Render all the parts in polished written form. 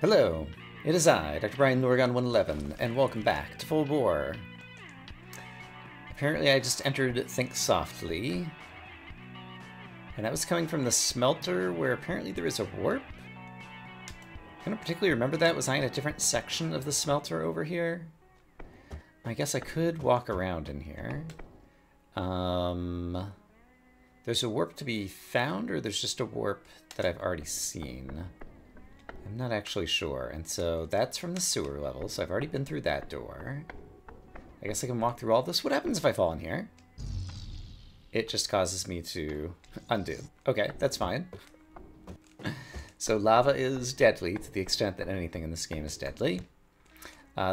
Hello, it is I, Dr. Brian Norgon 111, and welcome back to Full Boar. Apparently I just entered Think Softly, and that was coming from the smelter where apparently there is a warp? I don't particularly remember that. Was I in a different section of the smelter over here? I guess I could walk around in here. There's a warp to be found, or there's just a warp that I've already seen? I'm not actually sure, and so that's from the sewer level, so I've already been through that door. I guess I can walk through all this. What happens if I fall in here? It just causes me to undo. Okay, that's fine. So lava is deadly to the extent that anything in this game is deadly.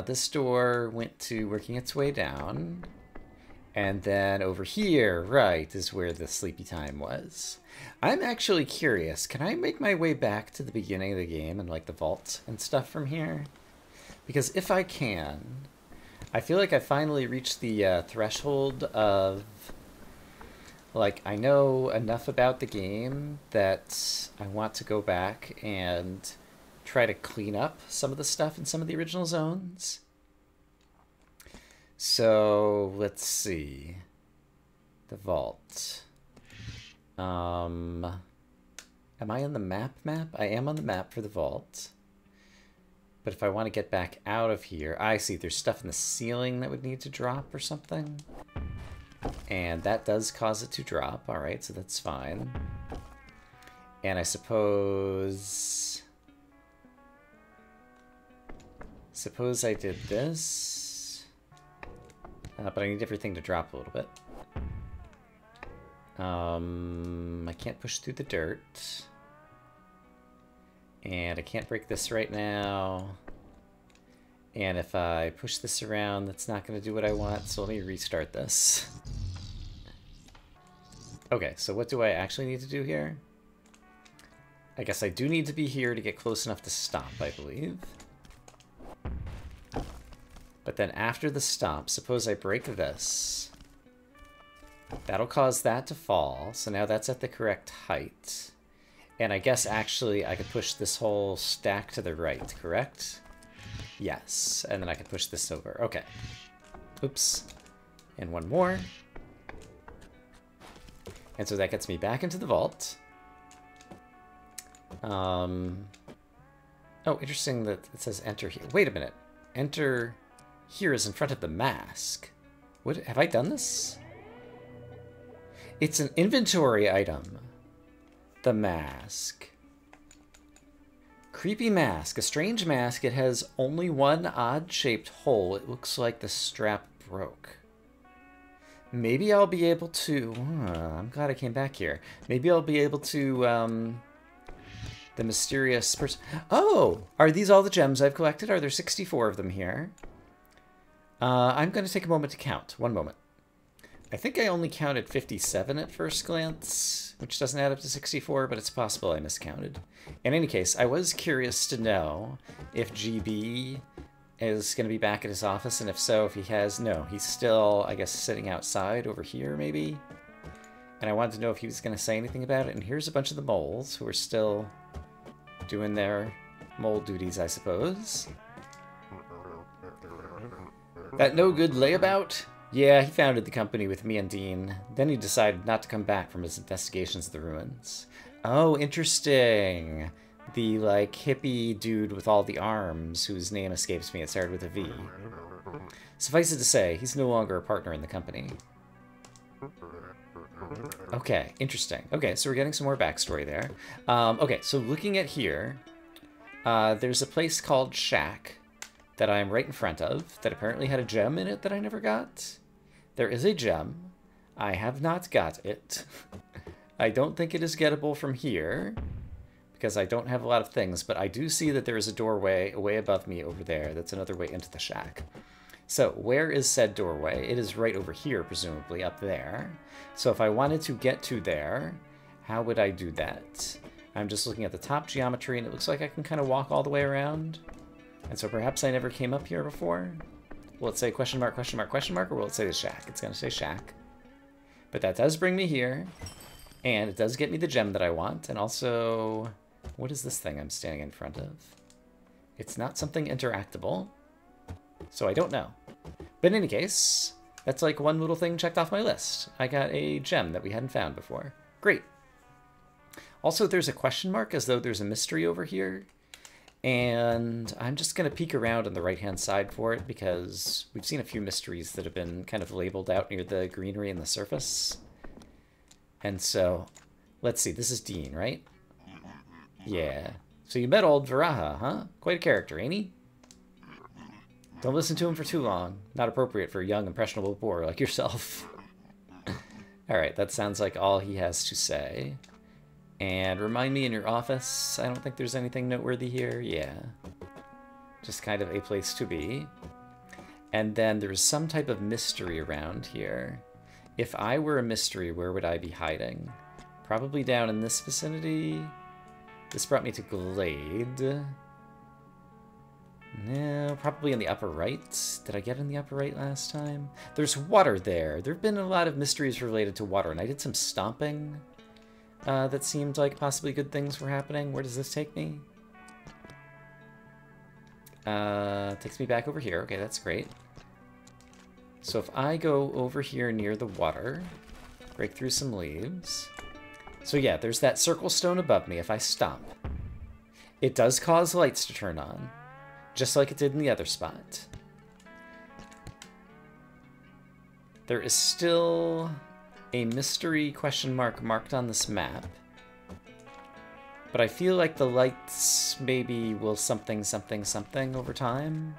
This door went to working its way down. And then over here, right, is where the sleepy time was. I'm actually curious, can I make my way back to the beginning of the game and like the vault and stuff from here? Because if I can, I feel like I finally reached the threshold of, like, I know enough about the game that I want to go back and try to clean up some of the stuff in some of the original zones. So, let's see. The vault. Am I on the map? I am on the map for the vault. But if I want to get back out of here, I see there's stuff in the ceiling that would need to drop or something. And that does cause it to drop. Alright, so that's fine. And I suppose I did this. But I need everything to drop a little bit. I can't push through the dirt. And I can't break this right now. And if I push this around, that's not going to do what I want, so let me restart this. Okay, so what do I actually need to do here? I guess I do need to be here to get close enough to stop, I believe. But then after the stop, suppose I break this. That'll cause that to fall, so now that's at the correct height. And I guess actually I could push this whole stack to the right, correct? Yes, and then I can push this over. Okay. Oops. And one more. And so that gets me back into the vault. Oh, interesting that it says enter here. Wait a minute. Enter here is in front of the mask. What, have I done this? It's an inventory item. The mask. Creepy mask. A strange mask. It has only one odd-shaped hole. It looks like the strap broke. Maybe I'll be able to... I'm glad I came back here. Maybe I'll be able to... the mysterious person... Oh! Are these all the gems I've collected? Are there 64 of them here? I'm going to take a moment to count. One moment. I think I only counted 57 at first glance, which doesn't add up to 64, but it's possible I miscounted. In any case, I was curious to know if GB is going to be back at his office, and if so, if he has... No, he's still, I guess, sitting outside over here, maybe? And I wanted to know if he was going to say anything about it. And here's a bunch of the moles who are still doing their mole duties, I suppose. That no good layabout? Yeah, he founded the company with me and Dean. Then he decided not to come back from his investigations of the ruins. Oh, interesting. The, like, hippie dude with all the arms, whose name escapes me. It started with a V. Suffice it to say, he's no longer a partner in the company. Okay, interesting. Okay, so we're getting some more backstory there. Okay, so looking at here, there's a place called Shack that I'm right in front of, that apparently had a gem in it that I never got. There is a gem. I have not got it. I don't think it is gettable from here, because I don't have a lot of things, but I do see that there is a doorway way above me over there. That's another way into the shack. So, where is said doorway? It is right over here, presumably, up there. So if I wanted to get to there, how would I do that? I'm just looking at the top geometry, and it looks like I can kind of walk all the way around. And so perhaps I never came up here before? Will it say question mark, question mark, question mark, or will it say the shack? It's going to say shack. But that does bring me here, and it does get me the gem that I want, and also... What is this thing I'm standing in front of? It's not something interactable, so I don't know. But in any case, that's like one little thing checked off my list. I got a gem that we hadn't found before. Great. Also, there's a question mark as though there's a mystery over here. And I'm just going to peek around on the right-hand side for it because we've seen a few mysteries that have been kind of labeled out near the greenery and the surface. And so, let's see. This is Dean, right? Yeah. So you met old Varaha, huh? Quite a character, ain't he? Don't listen to him for too long. Not appropriate for a young, impressionable boar like yourself. Alright, that sounds like all he has to say. And remind me in your office, I don't think there's anything noteworthy here. Yeah. Just kind of a place to be. And then there's some type of mystery around here. If I were a mystery, where would I be hiding? Probably down in this vicinity. This brought me to Glade. No, probably in the upper right. Did I get in the upper right last time? There's water there. There have been a lot of mysteries related to water, and I did some stomping. That seemed like possibly good things were happening. Where does this take me? Takes me back over here. Okay, that's great. So if I go over here near the water, break through some leaves. So yeah, there's that circle stone above me if I stomp. It does cause lights to turn on, just like it did in the other spot. There is still a mystery question mark marked on this map. But I feel like the lights maybe will something over time.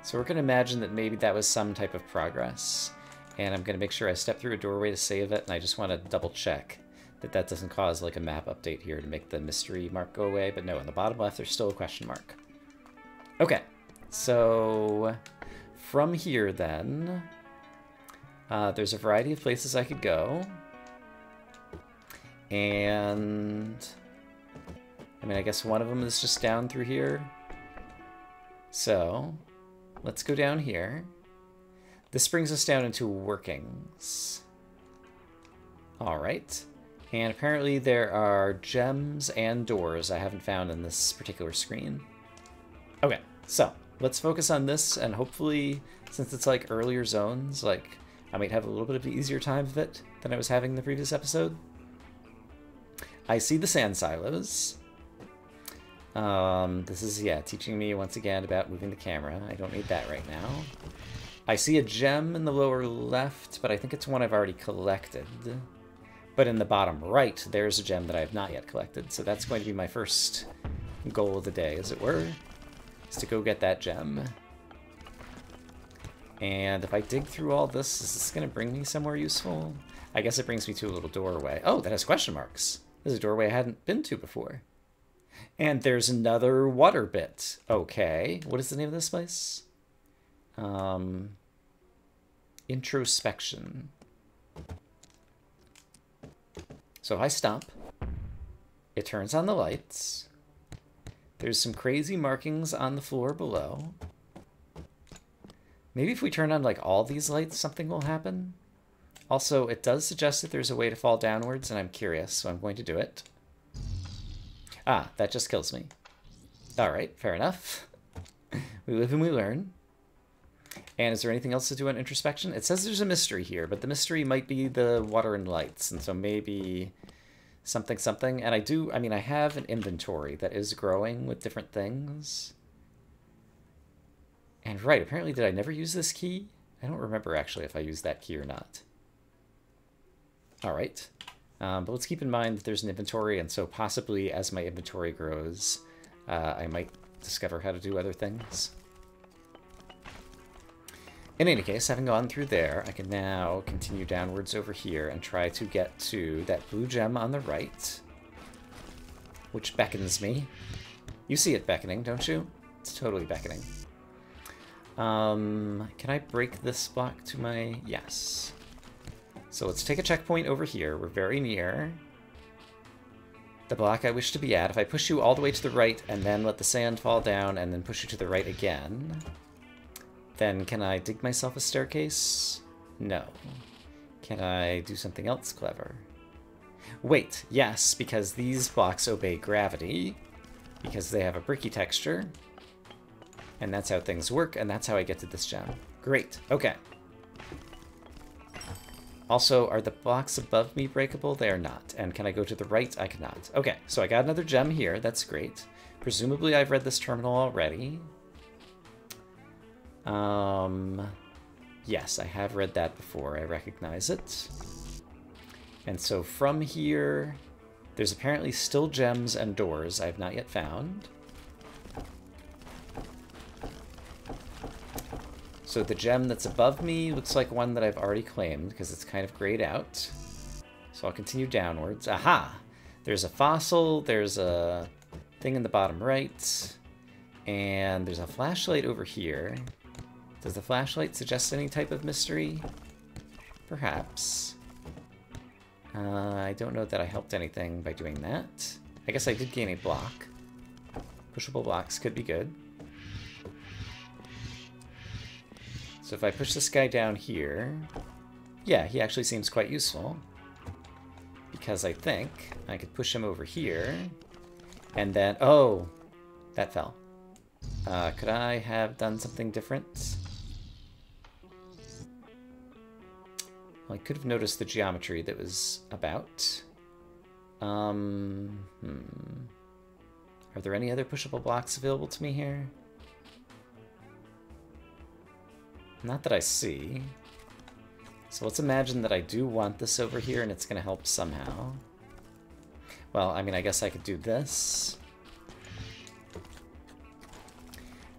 So we're going to imagine that maybe that was some type of progress. And I'm going to make sure I step through a doorway to save it, and I just want to double check that that doesn't cause like a map update here to make the mystery mark go away. But no, in the bottom left there's still a question mark. Okay, so from here then, there's a variety of places I could go. And I mean, I guess one of them is just down through here. So let's go down here. This brings us down into workings. All right. And apparently there are gems and doors I haven't found in this particular screen. Okay, so let's focus on this, and hopefully, since it's like earlier zones, like I might have a little bit of an easier time of it than I was having in the previous episode. I see the sand silos. This is, yeah, teaching me once again about moving the camera. I don't need that right now. I see a gem in the lower left, but I think it's one I've already collected. But in the bottom right, there's a gem that I have not yet collected. So that's going to be my first goal of the day, as it were, is to go get that gem. And if I dig through all this, is this going to bring me somewhere useful? I guess it brings me to a little doorway. Oh, that has question marks. This is a doorway I hadn't been to before. And there's another water bit. Okay, what is the name of this place? Introspection. So if I stomp, it turns on the lights. There's some crazy markings on the floor below. Maybe if we turn on like all these lights, something will happen. Also, it does suggest that there's a way to fall downwards, and I'm curious, so I'm going to do it. Ah, that just kills me. All right, fair enough. We live and we learn. And is there anything else to do on introspection? It says there's a mystery here, but the mystery might be the water and lights, and so maybe something. And I mean, I have an inventory that is growing with different things. And right, apparently did I never use this key? I don't remember actually if I used that key or not. All right, but let's keep in mind that there's an inventory, and so possibly as my inventory grows, I might discover how to do other things. In any case, having gone through there, I can now continue downwards over here and try to get to that blue gem on the right, which beckons me. You see it beckoning, don't you? It's totally beckoning. Can I break this block to my... Yes. So let's take a checkpoint over here. We're very near the block I wish to be at. If I push you all the way to the right and then let the sand fall down and then push you to the right again... Then can I dig myself a staircase? No. Can I do something else clever? Wait, yes, because these blocks obey gravity. because they have a bricky texture. And that's how things work, and that's how I get to this gem. Great, okay. Also, are the blocks above me breakable? They are not. And can I go to the right? I cannot. Okay, so I got another gem here. That's great. Presumably I've read this terminal already. Yes, I have read that before. I recognize it. And so from here, there's apparently still gems and doors I have not yet found. So the gem that's above me looks like one that I've already claimed because it's kind of grayed out. So I'll continue downwards. Aha! There's a fossil, there's a thing in the bottom right, and there's a flashlight over here. Does the flashlight suggest any type of mystery? Perhaps. I don't know that I helped anything by doing that. I guess I did gain a block. Pushable blocks could be good. So if I push this guy down here, yeah, he actually seems quite useful. Because I think I could push him over here, and then, oh, that fell. Could I have done something different? Well, I could have noticed the geometry that was about. Are there any other pushable blocks available to me here? Not that I see. So let's imagine that I do want this over here and it's going to help somehow. Well, I mean, I guess I could do this.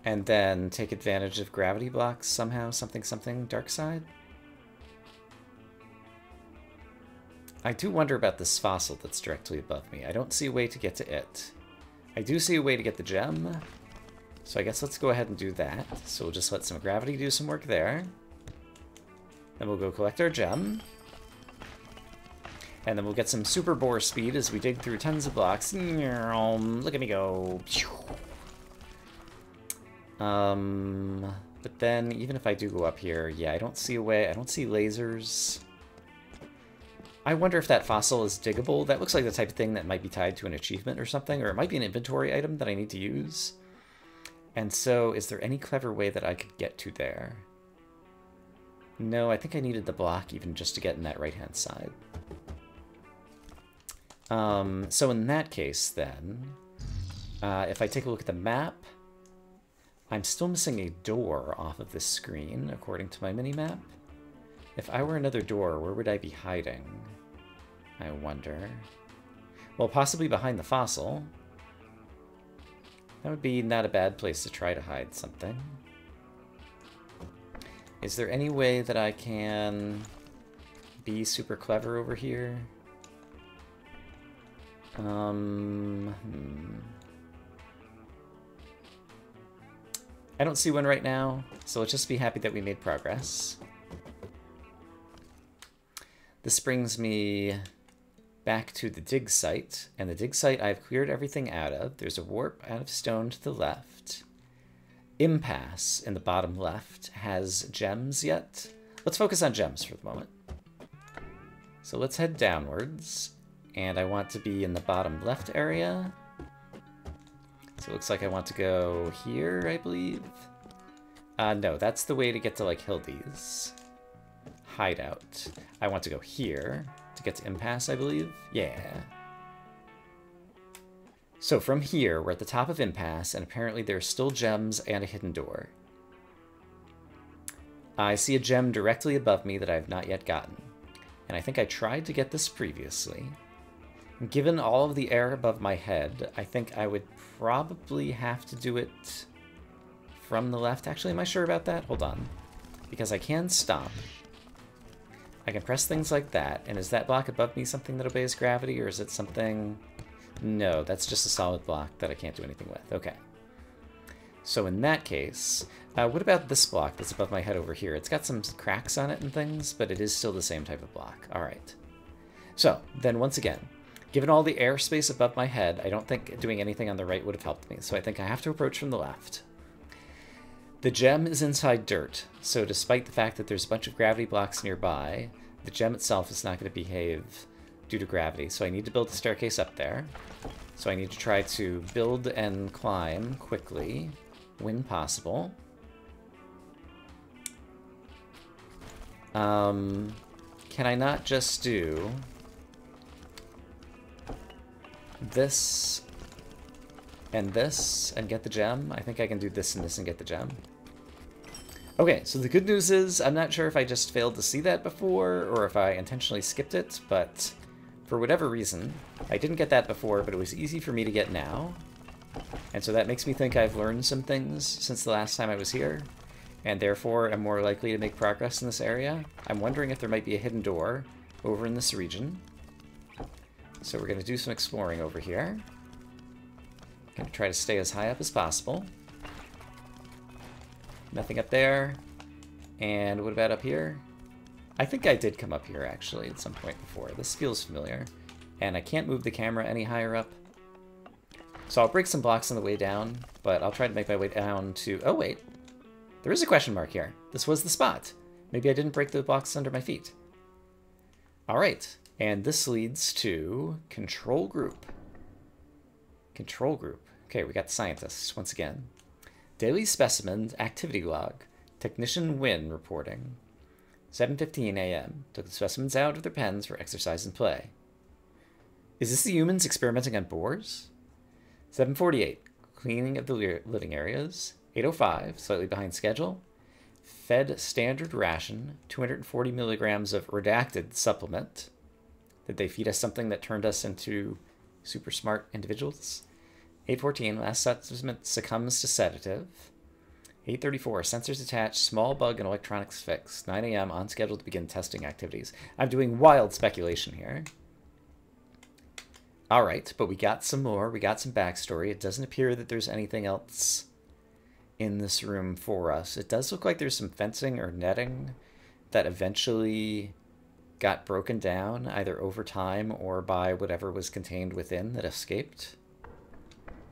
And then take advantage of gravity blocks somehow, something, dark side. I do wonder about this fossil that's directly above me. I don't see a way to get to it. I do see a way to get the gem. So I guess let's go ahead and do that. So we'll just let some gravity do some work there. Then we'll go collect our gem. And then we'll get some super boar speed as we dig through tons of blocks. Look at me go. But then even if I do go up here, yeah, I don't see a way. I don't see lasers. I wonder if that fossil is diggable. That looks like the type of thing that might be tied to an achievement or something, or it might be an inventory item that I need to use. And so, is there any clever way that I could get to there? No, I think I needed the block even just to get in that right-hand side. So in that case, then, if I take a look at the map, I'm still missing a door off of this screen, according to my mini-map. If I were another door, where would I be hiding? I wonder. Well, possibly behind the fossil. That would be not a bad place to try to hide something. Is there any way that I can be super clever over here? I don't see one right now, so let's just be happy that we made progress. This brings me back to the dig site, and the dig site I've cleared everything out of. There's a warp out of stone to the left. Impasse in the bottom left has gems yet. Let's focus on gems for the moment. So let's head downwards, and I want to be in the bottom left area. So it looks like I want to go here, I believe. No, that's the way to get to, like, Hildy's hideout. I want to go here to get to Impasse, I believe. Yeah. So from here, we're at the top of Impasse, and apparently there's still gems and a hidden door. I see a gem directly above me that I have not yet gotten, and I think I tried to get this previously. Given all of the air above my head, I think I would probably have to do it from the left. Actually, am I sure about that? Hold on. Because I can stop. I can press things like that, and is that block above me something that obeys gravity, or is it something... No, that's just a solid block that I can't do anything with. Okay. So in that case, what about this block that's above my head over here? It's got some cracks on it and things, but it is still the same type of block. All right. So then once again, given all the airspace above my head, I don't think doing anything on the right would have helped me, so I think I have to approach from the left. The gem is inside dirt, so despite the fact that there's a bunch of gravity blocks nearby, the gem itself is not going to behave due to gravity. So I need to build a staircase up there. So I need to try to build and climb quickly when possible. Can I not just do this and get the gem? I think I can do this and this and get the gem. Okay, so the good news is I'm not sure if I just failed to see that before or if I intentionally skipped it, but for whatever reason, I didn't get that before, but it was easy for me to get now. And so that makes me think I've learned some things since the last time I was here, and therefore am more likely to make progress in this area. I'm wondering if there might be a hidden door over in this region. So we're going to do some exploring over here. Going to try to stay as high up as possible. Nothing up there. And what about up here? I think I did come up here, actually, at some point before. This feels familiar. And I can't move the camera any higher up. So I'll break some blocks on the way down, but I'll try to make my way down to... Oh, wait. There is a question mark here. This was the spot. Maybe I didn't break the blocks under my feet. All right. And this leads to control group. Control group. Okay, we got scientists once again. Daily specimen activity log. Technician Wynn reporting. 7:15 a.m. Took the specimens out of their pens for exercise and play. Is this the humans experimenting on boars? 7:48. Cleaning of the living areas. 8:05. Slightly behind schedule. Fed standard ration. 240 milligrams of redacted supplement. Did they feed us something that turned us into super smart individuals? 8:14. Last specimen succumbs to sedative. 8:34. Sensors attached. Small bug and electronics fixed. 9 a.m. On schedule to begin testing activities. I'm doing wild speculation here. All right, but we got some more. We got some backstory. It doesn't appear that there's anything else in this room for us. It does look like there's some fencing or netting that eventually got broken down, either over time or by whatever was contained within that escaped.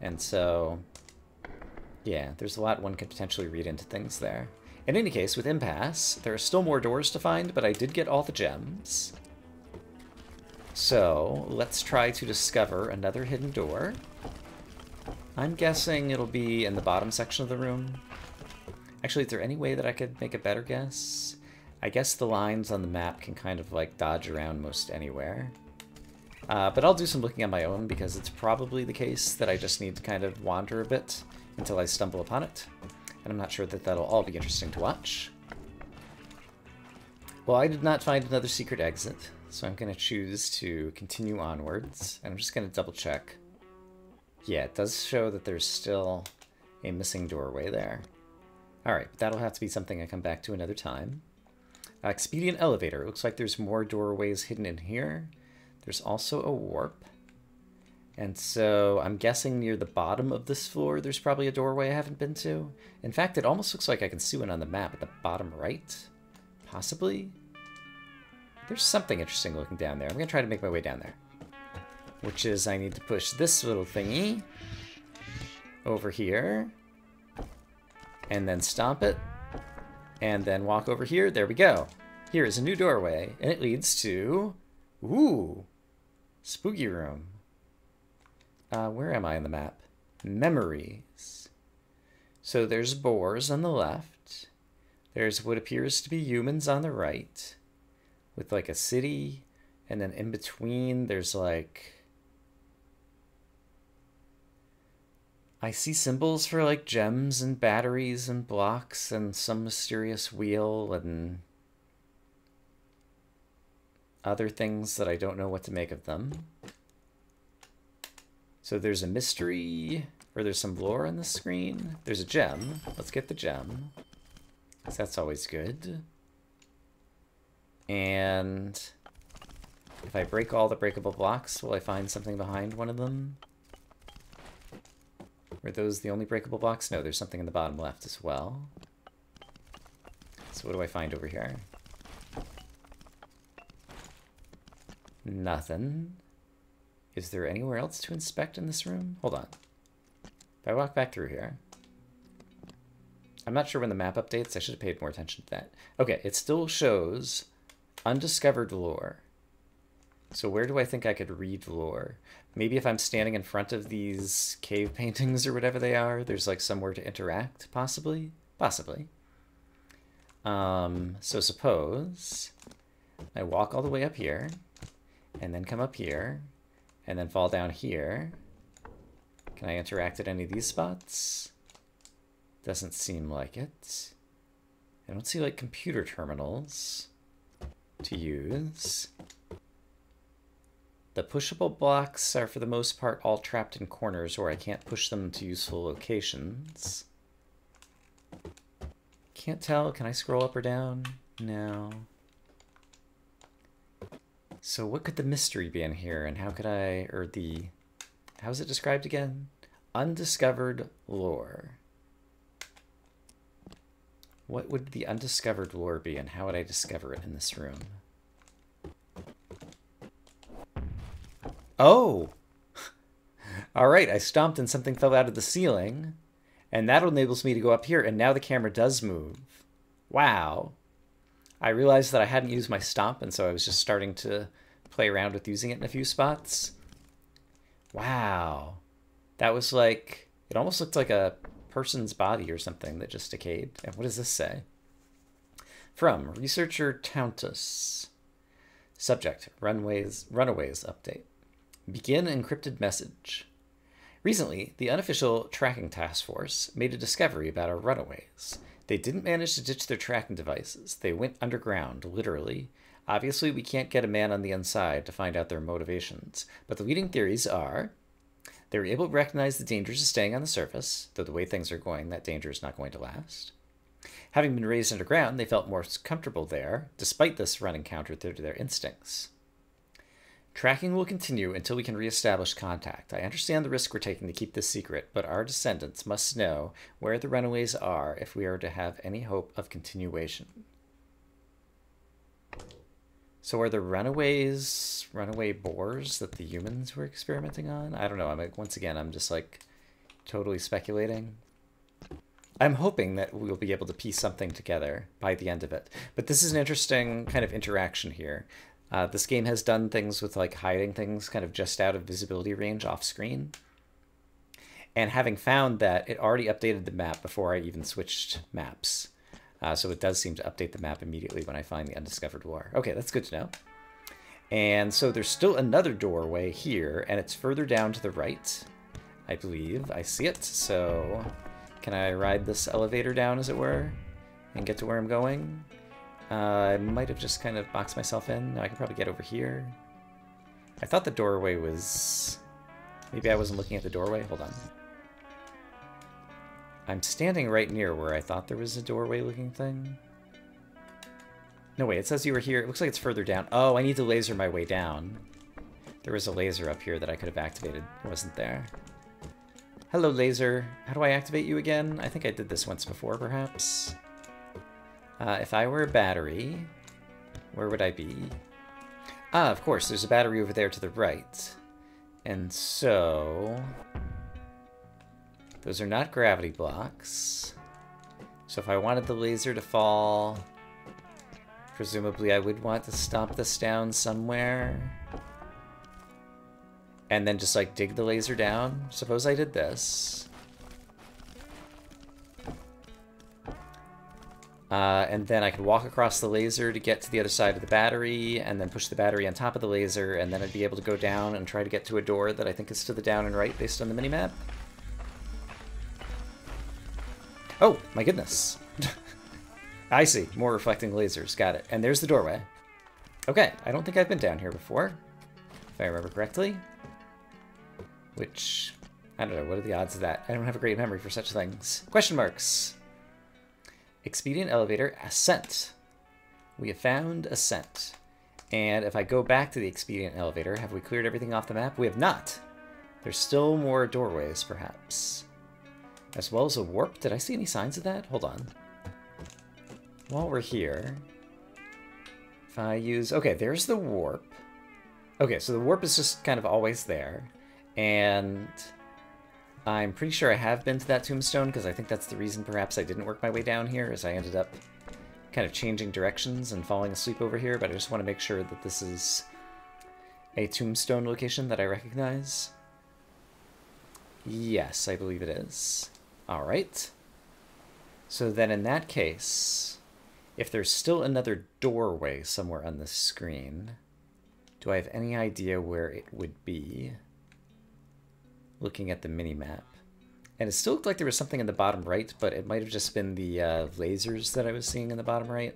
And so, yeah, there's a lot one could potentially read into things there. In any case, with Impasse, there are still more doors to find, but I did get all the gems. So, let's try to discover another hidden door. I'm guessing it'll be in the bottom section of the room. Actually, is there any way that I could make a better guess? I guess the lines on the map can kind of like dodge around most anywhere. But I'll do some looking on my own because it's probably the case that I just need to kind of wander a bit until I stumble upon it. And I'm not sure that that'll all be interesting to watch. Well, I did not find another secret exit, so I'm going to choose to continue onwards. And I'm just going to double check. Yeah, it does show that there's still a missing doorway there. Alright, that'll have to be something I come back to another time. Expedient elevator. It looks like there's more doorways hidden in here. There's also a warp. And so I'm guessing near the bottom of this floor there's probably a doorway I haven't been to. In fact, it almost looks like I can see one on the map at the bottom right. Possibly? There's something interesting looking down there. I'm going to try to make my way down there. Which is I need to push this little thingy over here. And then stomp it. And then walk over here. There we go. Here is a new doorway. And it leads to... Ooh! Spooky room. Where am I on the map? Memories. So there's boars on the left. There's what appears to be humans on the right. With like a city. And then in between there's like... I see symbols for like gems and batteries and blocks and some mysterious wheel and other things that I don't know what to make of them. So there's a mystery, or there's some lore on the screen. There's a gem. Let's get the gem, 'cause that's always good. And if I break all the breakable blocks, will I find something behind one of them? Were those the only breakable blocks? No, there's something in the bottom left as well. So what do I find over here? Nothing. Is there anywhere else to inspect in this room? Hold on. If I walk back through here... I'm not sure when the map updates. I should have paid more attention to that. Okay, it still shows undiscovered lore. So where do I think I could read lore? Maybe if I'm standing in front of these cave paintings or whatever they are, there's like somewhere to interact, possibly? Possibly. So suppose I walk all the way up here, and then come up here, and then fall down here. Can I interact at any of these spots? Doesn't seem like it. I don't see like computer terminals to use. The pushable blocks are for the most part all trapped in corners where I can't push them to useful locations. Can't tell. Can I scroll up or down? No. So what could the mystery be in here, and how could I, or the, how is it described again? Undiscovered lore. What would the undiscovered lore be, and how would I discover it in this room? Oh! All right, I stomped and something fell out of the ceiling, and that enables me to go up here, and now the camera does move. Wow. I realized that I hadn't used my stomp, and so I was just starting to play around with using it in a few spots. Wow. That was like, it almost looked like a person's body or something that just decayed. And what does this say? From researcher Tauntus. Subject, runaways update. Begin encrypted message. Recently, the unofficial tracking task force made a discovery about our runaways. They didn't manage to ditch their tracking devices. They went underground, literally. Obviously, we can't get a man on the inside to find out their motivations, but the leading theories are they were able to recognize the dangers of staying on the surface, though the way things are going, that danger is not going to last. Having been raised underground, they felt more comfortable there, despite this running counter to their instincts. Tracking will continue until we can reestablish contact. I understand the risk we're taking to keep this secret, but our descendants must know where the runaways are if we are to have any hope of continuation. So are the runaways runaway boars that the humans were experimenting on? I don't know. Once again, I'm just like totally speculating. I'm hoping that we'll be able to piece something together by the end of it. But this is an interesting kind of interaction here. This game has done things with like hiding things kind of just out of visibility range off screen. And having found that, it already updated the map before I even switched maps. So it does seem to update the map immediately when I find the undiscovered lore. Okay, that's good to know. And so there's still another doorway here, and it's further down to the right, I believe. I see it, so can I ride this elevator down, as it were, and get to where I'm going? I might have just kind of boxed myself in. No, I can probably get over here. I thought the doorway was... Maybe I wasn't looking at the doorway? Hold on. I'm standing right near where I thought there was a doorway-looking thing. No, wait, it says you were here. It looks like it's further down. Oh, I need to laser my way down. There was a laser up here that I could have activated. It wasn't there. Hello, laser. How do I activate you again? I think I did this once before, perhaps. If I were a battery, where would I be? Ah, of course, there's a battery over there to the right. And so... those are not gravity blocks. So if I wanted the laser to fall, presumably I would want to stomp this down somewhere. And then just like dig the laser down. Suppose I did this. And then I could walk across the laser to get to the other side of the battery, and then push the battery on top of the laser, and then I'd be able to go down and try to get to a door that I think is to the down and right based on the minimap. Oh, my goodness. I see. More reflecting lasers. Got it. And there's the doorway. Okay, I don't think I've been down here before, if I remember correctly. Which, I don't know, what are the odds of that? I don't have a great memory for such things. Question marks. Expedient elevator, ascent. We have found ascent. And if I go back to the expedient elevator, have we cleared everything off the map? We have not. There's still more doorways, perhaps. As well as a warp. Did I see any signs of that? Hold on. While we're here, if I use... okay, there's the warp. Okay, so the warp is just kind of always there. And I'm pretty sure I have been to that tombstone, because I think that's the reason perhaps I didn't work my way down here, is I ended up kind of changing directions and falling asleep over here, but I just want to make sure that this is a tombstone location that I recognize? Yes, I believe it is. All right. So then in that case, if there's still another doorway somewhere on the screen, do I have any idea where it would be? Looking at the mini-map. And it still looked like there was something in the bottom right, but it might have just been the lasers that I was seeing in the bottom right.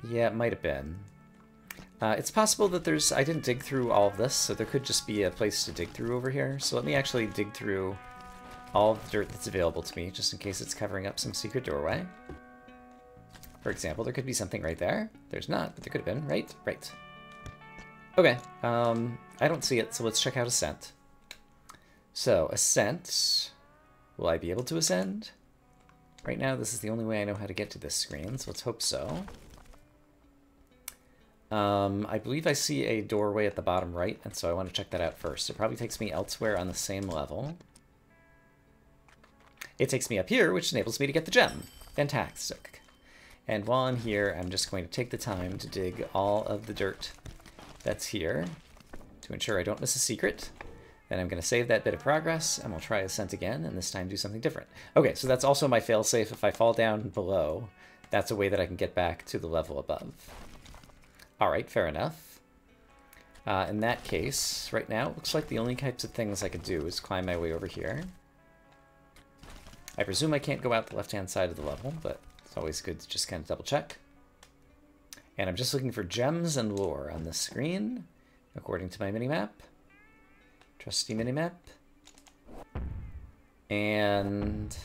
Yeah, it might have been. It's possible that there's... I didn't dig through all of this, so there could just be a place to dig through over here. So let me actually dig through all of the dirt that's available to me, just in case it's covering up some secret doorway. For example, there could be something right there. There's not, but there could have been, right? Right. Okay, I don't see it, so let's check out Ascent. So, Ascent. Will I be able to ascend? Right now, this is the only way I know how to get to this screen, so let's hope so. I believe I see a doorway at the bottom right, and so I want to check that out first. It probably takes me elsewhere on the same level. It takes me up here, which enables me to get the gem. Fantastic. And while I'm here, I'm just going to take the time to dig all of the dirt that's here to ensure I don't miss a secret. Then I'm going to save that bit of progress, and we'll try Ascent again, and this time do something different. Okay, so that's also my failsafe. If I fall down below, that's a way that I can get back to the level above. All right, fair enough. In that case, right now, it looks like the only types of things I could do is climb my way over here. I presume I can't go out the left-hand side of the level, but it's always good to just kind of double-check. And I'm just looking for gems and lore on the screen, according to my minimap. Trusty minimap. And,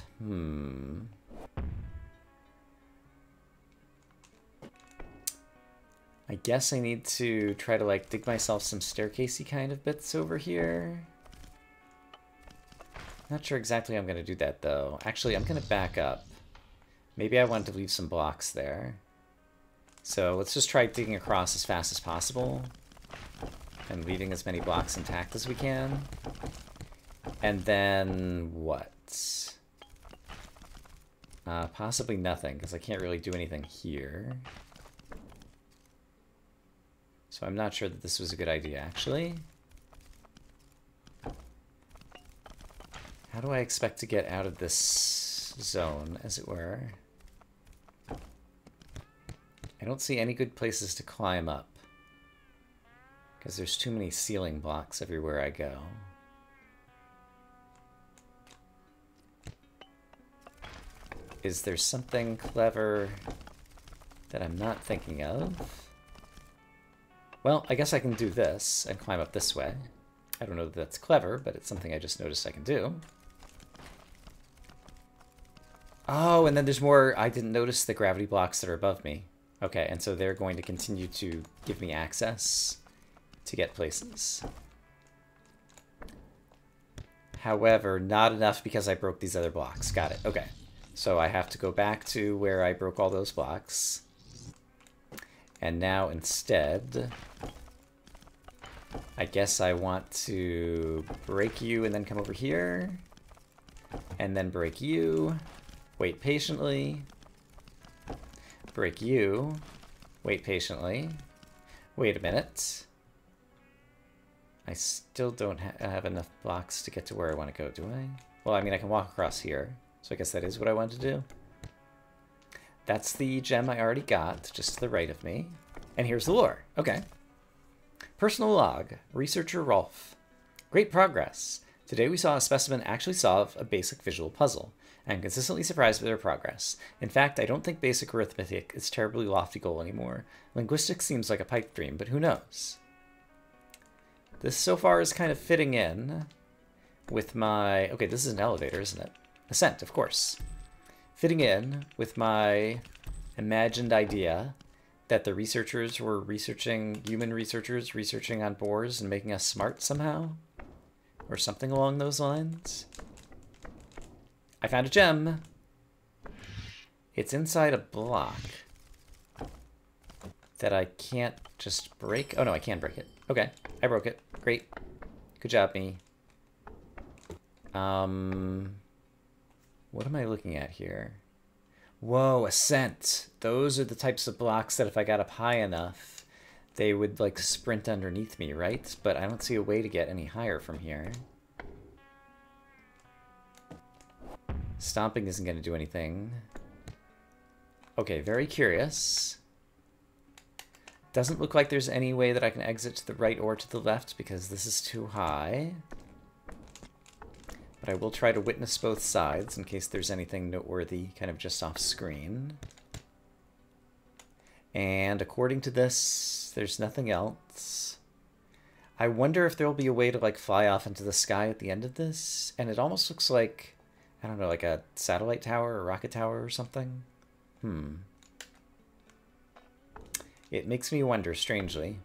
I guess I need to try to, like, dig myself some staircasey kind of bits over here. Not sure exactly how I'm going to do that, though. Actually, I'm going to back up. Maybe I wanted to leave some blocks there. So let's just try digging across as fast as possible and leaving as many blocks intact as we can. And then what? Possibly nothing, because I can't really do anything here. So I'm not sure that this was a good idea, actually. How do I expect to get out of this zone, as it were? I don't see any good places to climb up, because there's too many ceiling blocks everywhere I go. Is there something clever that I'm not thinking of? Well, I guess I can do this and climb up this way. I don't know that that's clever, but it's something I just noticed I can do. Oh, and then there's more. I didn't notice the gravity blocks that are above me. Okay, and so they're going to continue to give me access to get places. However, not enough because I broke these other blocks. Got it. Okay. So I have to go back to where I broke all those blocks. And now instead, I guess I want to break you and then come over here. And then break you. Wait patiently. Break you. Wait patiently. Wait a minute. I still don't have enough blocks to get to where I want to go, do I? Well, I mean, I can walk across here. So I guess that is what I want to do. That's the gem I already got, just to the right of me. And here's the lore. Okay. Personal log. Researcher Rolf. Great progress. Today we saw a specimen actually solve a basic visual puzzle. I'm consistently surprised by their progress. In fact, I don't think basic arithmetic is a terribly lofty goal anymore. Linguistics seems like a pipe dream, but who knows? This so far is kind of fitting in with my... Okay, this is an elevator, isn't it? Ascent, of course. Fitting in with my imagined idea that the researchers were researching, human researchers researching on boars and making us smart somehow. Or something along those lines. I found a gem. It's inside a block that I can't just break. Oh, no, I can break it. Okay, I broke it. Great. Good job, me. What am I looking at here? Whoa, ascent. Those are the types of blocks that if I got up high enough, they would, like, sprint underneath me, right? But I don't see a way to get any higher from here. Stomping isn't going to do anything. Okay, very curious. Doesn't look like there's any way that I can exit to the right or to the left because this is too high. But I will try to witness both sides in case there's anything noteworthy kind of just off screen. And according to this, there's nothing else. I wonder if there'll be a way to, like, fly off into the sky at the end of this. And it almost looks like, I don't know, like a satellite tower or rocket tower or something. It makes me wonder, strangely.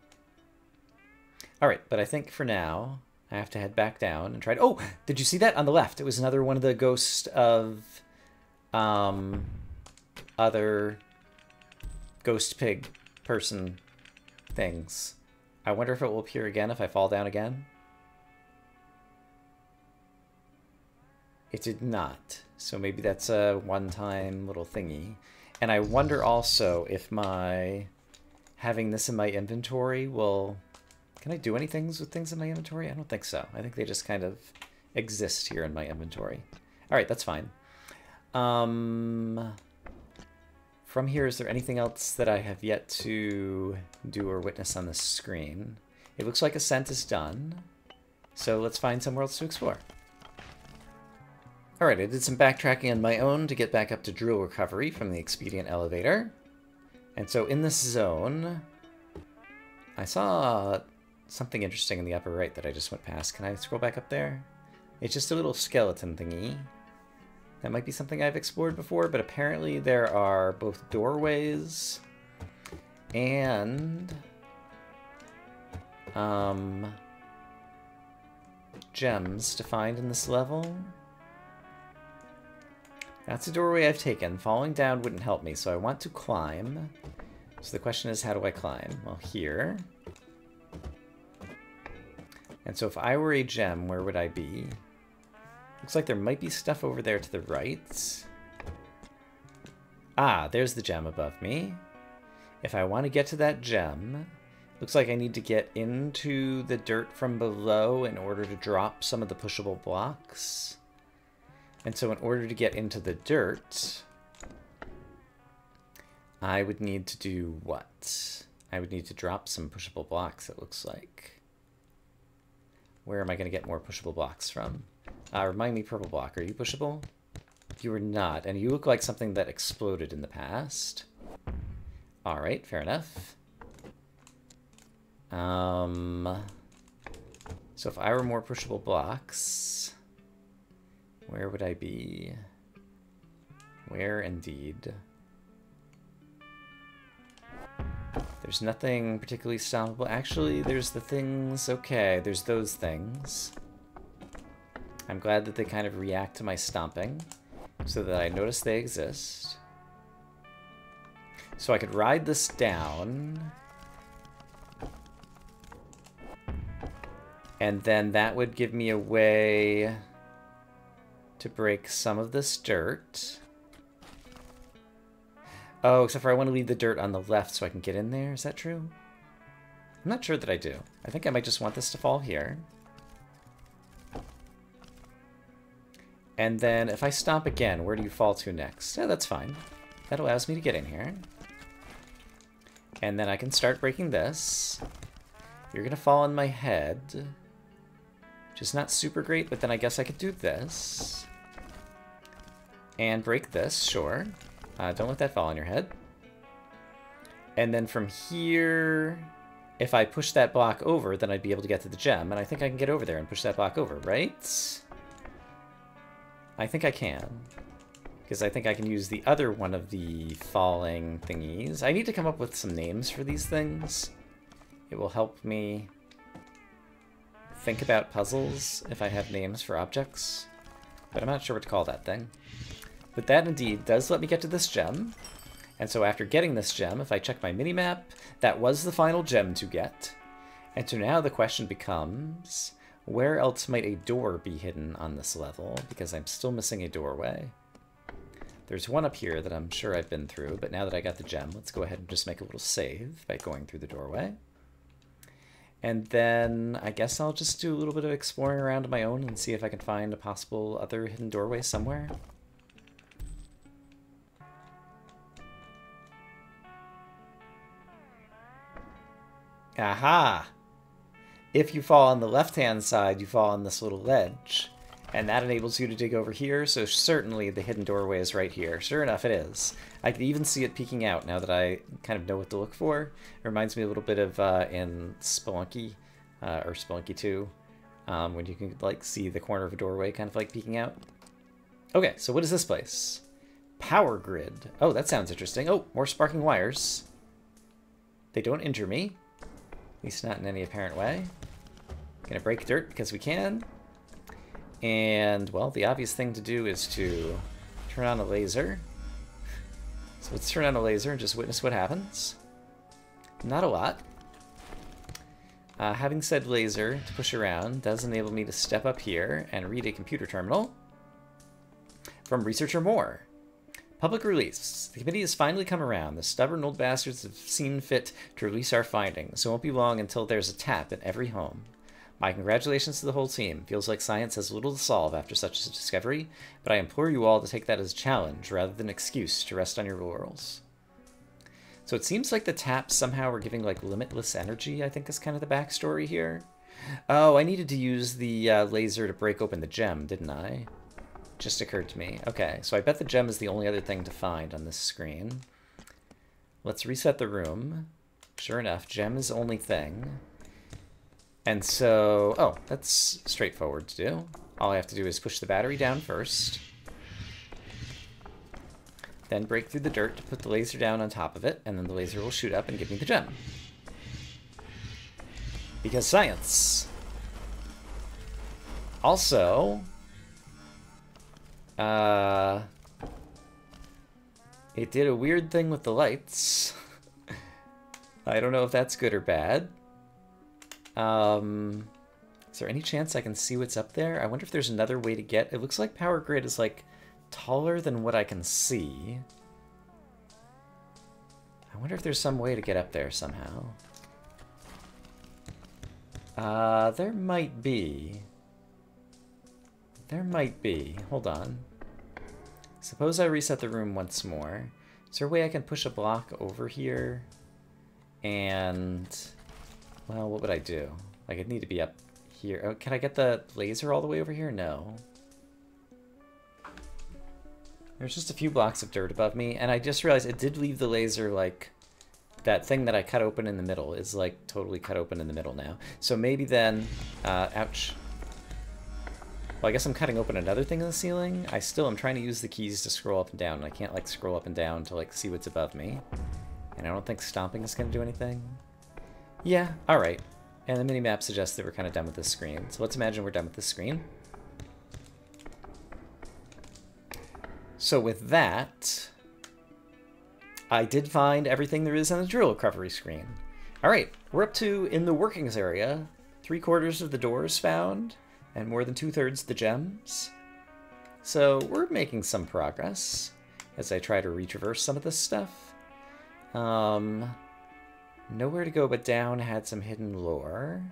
Alright, but I think for now, I have to head back down and try to... Oh! Did you see that? On the left, it was another one of the ghosts of... other... ghost pig person things. I wonder if it will appear again if I fall down again. It did not. So maybe that's a one-time little thingy. And I wonder also if my... having this in my inventory will... Can I do anything with things in my inventory? I don't think so. I think they just kind of exist here in my inventory. Alright, that's fine. From here, is there anything else that I have yet to do or witness on this screen? It looks like ascent is done. So let's find somewhere else to explore. Alright, I did some backtracking on my own to get back up to drill recovery from the expedient elevator. And so in this zone, I saw something interesting in the upper right that I just went past. Can I scroll back up there? It's just a little skeleton thingy. That might be something I've explored before, but apparently there are both doorways and gems to find in this level. That's a doorway I've taken. Falling down wouldn't help me, so I want to climb. So the question is, how do I climb? Well, here. And so if I were a gem, where would I be? Looks like there might be stuff over there to the right. Ah, there's the gem above me. If I want to get to that gem, looks like I need to get into the dirt from below in order to drop some of the pushable blocks. And so in order to get into the dirt, I would need to do what? I would need to drop some pushable blocks, it looks like. Where am I going to get more pushable blocks from? Remind me, purple block, are you pushable? You are not, and you look like something that exploded in the past. Alright, fair enough. So if I were more pushable blocks, where would I be? Where indeed? There's nothing particularly stoppable. Actually, there's the things... Okay, there's those things. I'm glad that they kind of react to my stomping, so that I notice they exist. So I could ride this down. And then that would give me a way to break some of this dirt. Oh, except for I want to leave the dirt on the left so I can get in there. Is that true? I'm not sure that I do. I think I might just want this to fall here. And then if I stomp again, where do you fall to next? Oh, that's fine. That allows me to get in here. And then I can start breaking this. You're going to fall on my head. Which is not super great, but then I guess I could do this. And break this, sure. Don't let that fall on your head. And then from here, if I push that block over, then I'd be able to get to the gem. And I think I can get over there and push that block over, right? I think I can. Because I think I can use the other one of the falling thingies. I need to come up with some names for these things. It will help me think about puzzles if I have names for objects. But I'm not sure what to call that thing. But that indeed does let me get to this gem. And so after getting this gem, if I check my minimap, that was the final gem to get. And so now the question becomes, where else might a door be hidden on this level? Because I'm still missing a doorway. There's one up here that I'm sure I've been through, but now that I got the gem, let's go ahead and just make a little save by going through the doorway. And then I guess I'll just do a little bit of exploring around on my own and see if I can find a possible other hidden doorway somewhere. Aha! If you fall on the left-hand side, you fall on this little ledge. And that enables you to dig over here, so certainly the hidden doorway is right here. Sure enough, it is. I can even see it peeking out now that I kind of know what to look for. It reminds me a little bit of in Spelunky, or Spelunky 2, when you can like see the corner of a doorway kind of like peeking out. Okay, so what is this place? Power grid. Oh, that sounds interesting. Oh, more sparking wires. They don't injure me. At least not in any apparent way. Gonna break dirt because we can. And, well, the obvious thing to do is to turn on a laser. So let's turn on a laser and just witness what happens. Not a lot. Having said laser to push around does enable me to step up here and read a computer terminal from Researcher Moore. Public release. The committee has finally come around. The stubborn old bastards have seen fit to release our findings. It won't be long until there's a tap in every home. My congratulations to the whole team. Feels like science has little to solve after such a discovery, but I implore you all to take that as a challenge rather than an excuse to rest on your laurels. So it seems like the taps somehow are giving like limitless energy, I think is kind of the backstory here. Oh, I needed to use the laser to break open the gem, didn't I? Just occurred to me. Okay, so I bet the gem is the only other thing to find on this screen. Let's reset the room. Sure enough, gem is the only thing. And so, oh, that's straightforward to do. All I have to do is push the battery down first. Then break through the dirt to put the laser down on top of it, and then the laser will shoot up and give me the gem. Because science. Also, it did a weird thing with the lights. I don't know if that's good or bad. Is there any chance I can see what's up there? I wonder if there's another way to get... It looks like Power Grid is, like, taller than what I can see. I wonder if there's some way to get up there somehow. There might be. There might be. Hold on. Suppose I reset the room once more. Is there a way I can push a block over here? And... well, what would I do? Like, I'd need to be up here. Oh, can I get the laser all the way over here? No. There's just a few blocks of dirt above me, and I just realized it did leave the laser, like, that thing that I cut open in the middle is, like, totally cut open in the middle now. So maybe then, ouch. Well, I guess I'm cutting open another thing in the ceiling. I'm trying to use the keys to scroll up and down, and I can't, like, scroll up and down to, like, see what's above me. And I don't think stomping is going to do anything. Yeah, alright. And the minimap suggests that we're kind of done with this screen. So let's imagine we're done with this screen. So with that, I did find everything there is on the drill recovery screen. Alright, we're up to, in the workings area, 3/4 of the doors found, and more than 2/3 the gems. So we're making some progress as I try to retraverse some of this stuff. Nowhere to go but down had some hidden lore.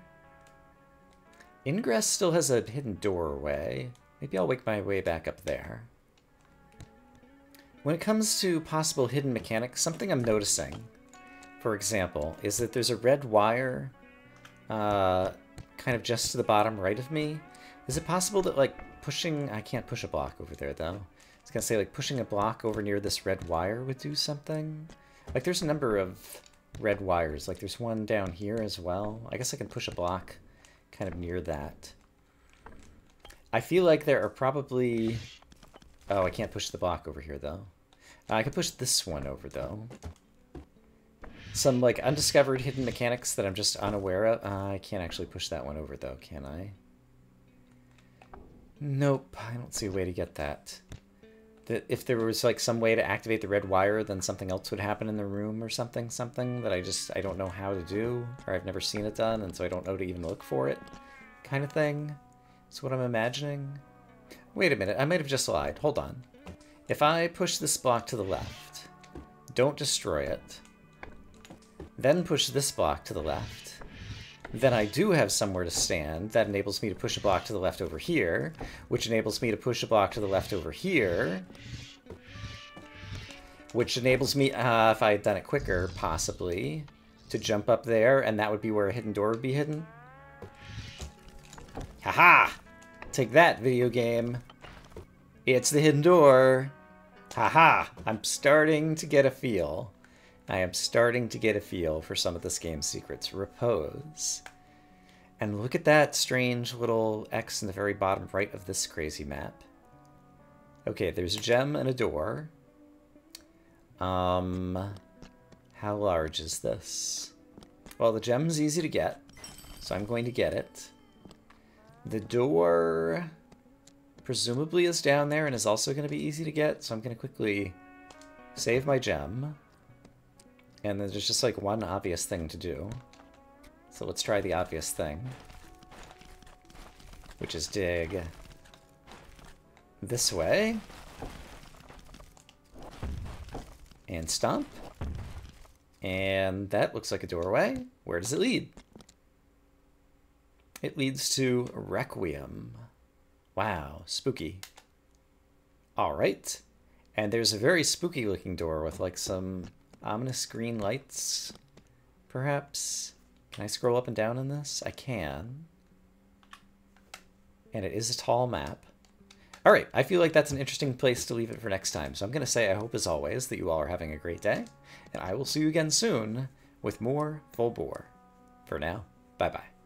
Ingress still has a hidden doorway. Maybe I'll make my way back up there. When it comes to possible hidden mechanics, something I'm noticing, for example, is that there's a red wire kind of just to the bottom right of me. Is it possible that, like, pushing... I can't push a block over there, though. I was going to say, like, pushing a block over near this red wire would do something. Like, there's a number of red wires. Like, there's one down here as well. I guess I can push a block kind of near that. I feel like there are probably... oh, I can't push the block over here, though. I can push this one over, though. Some, like, undiscovered hidden mechanics that I'm just unaware of. I can't actually push that one over, though, can I? Nope, I don't see a way to get that. That if there was, like, some way to activate the red wire, then something else would happen in the room or something that I don't know how to do, or I've never seen it done, and so I don't know to even look for it, kind of thing. That's what I'm imagining. Wait a minute, I might have just lied. Hold on. If I push this block to the left, don't destroy it, then push this block to the left, then I do have somewhere to stand. That enables me to push a block to the left over here, which enables me to push a block to the left over here, which enables me, if I had done it quicker, possibly, to jump up there, and that would be where a hidden door would be hidden. Haha! Take that, video game. It's the hidden door. Haha! I'm starting to get a feel. I am starting to get a feel for some of this game's secrets. Repose. And look at that strange little X in the very bottom right of this crazy map. Okay, there's a gem and a door. How large is this? Well, the gem's easy to get, so I'm going to get it. The door presumably is down there and is also going to be easy to get, so I'm going to quickly save my gem. And then there's just like one obvious thing to do. So let's try the obvious thing, which is dig this way. And stomp. And that looks like a doorway. Where does it lead? It leads to Requiem. Wow, spooky. All right. And there's a very spooky looking door with like some ominous green lights, perhaps. Can I scroll up and down in this? I can. And it is a tall map. All right, I feel like that's an interesting place to leave it for next time. So I'm going to say I hope, as always, that you all are having a great day. And I will see you again soon with more Full Bore. For now, bye-bye.